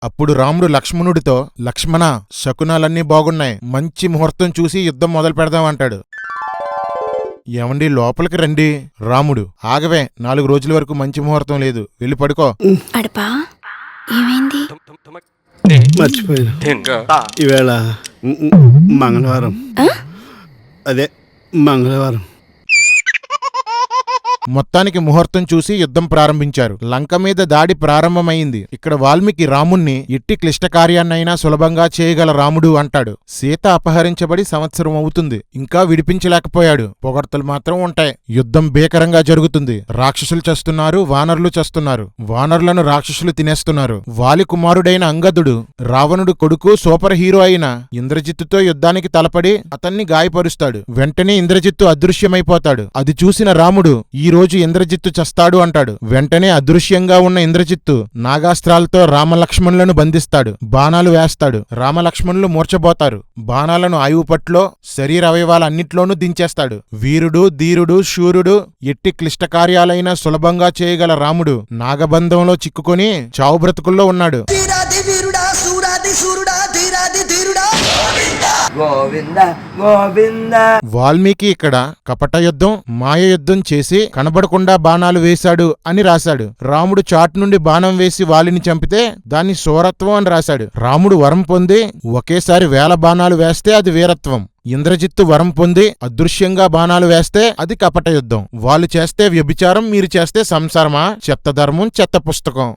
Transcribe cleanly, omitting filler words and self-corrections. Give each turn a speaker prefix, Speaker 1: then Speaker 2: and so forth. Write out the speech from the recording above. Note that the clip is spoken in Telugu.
Speaker 1: అప్పుడు రాముడు లక్ష్మణుడితో, లక్ష్మణ, శకునాలన్నీ బాగున్నాయి, మంచి ముహూర్తం చూసి యుద్ధం మొదలు పెడదామంటాడు. ఏమండి, లోపలికి రండి. రాముడు, ఆగవే, 4 రోజుల వరకు మంచి ముహూర్తం లేదు, వెళ్ళి పడుకో.
Speaker 2: అడపా, ఏమైంది?
Speaker 3: మర్చిపోయాను, ఈవేళ మంగళవారం. అదే మంగళవారం.
Speaker 1: మొత్తానికి ముహూర్తం చూసి యుద్ధం ప్రారంభించారు. లంక మీద దాడి ప్రారంభమైంది. ఇక్కడ వాల్మీకి రాముణ్ణి ఎట్టి క్లిష్ట కార్యాన్నైనా సులభంగా చేయగల రాముడు అంటాడు. సీత అపహరించబడి సంవత్సరం అవుతుంది, ఇంకా విడిపించలేకపోయాడు. పొగడ్తలు మాత్రం ఉంటాయి. యుద్ధం భీకరంగా జరుగుతుంది. రాక్షసులు చస్తున్నారు, వానరులు చస్తున్నారు. వానరులను రాక్షసులు తినేస్తున్నారు. వాలి కుమారుడైన అంగదుడు, రావణుడు కొడుకు, సూపర్ హీరో అయిన ఇంద్రజిత్తుతో యుద్ధానికి తలపడి అతన్ని గాయపరుస్తాడు. వెంటనే ఇంద్రజిత్తు అదృశ్యమైపోతాడు. అది చూసిన రాముడు, ఈ రోజు ఇంద్రజిత్తు చస్తాడు అంటాడు. వెంటనే అదృశ్యంగా ఉన్న ఇంద్రజిత్తు నాగాస్త్రాలతో రామలక్ష్మణులను బంధిస్తాడు. బాణాలు వేస్తాడు. రామలక్ష్మణులు మూర్చబోతారు. బాణాలను ఆయువుపట్లో శరీర అవయవాలన్నిట్లోనూ దించేస్తాడు. వీరుడు, ధీరుడు, శూరుడు, ఎట్టి క్లిష్ట కార్యాలైనా సులభంగా చేయగల రాముడు నాగబంధంలో చిక్కుకొని చావు బ్రతుకుల్లో ఉన్నాడు. వాల్మీకి ఇక్కడ కపట యుద్ధం, మాయ యుద్ధం చేసి కనబడకుండా బాణాలు వేశాడు అని రాశాడు. రాముడు చాటు నుండి బాణం వేసి వాలిని చంపితే దాన్ని శూరత్వం అని రాశాడు. రాముడు వరం పొంది ఒకేసారి 1000 బాణాలు వేస్తే అది వీరత్వం. ఇంద్రజిత్తు వరం పొంది అదృశ్యంగా బాణాలు వేస్తే అది కపట యుద్ధం. వాళ్ళు చేస్తే వ్యభిచారం, మీరు చేస్తే సంసారమా? చెత్త ధర్మం, చెత్త పుస్తకం.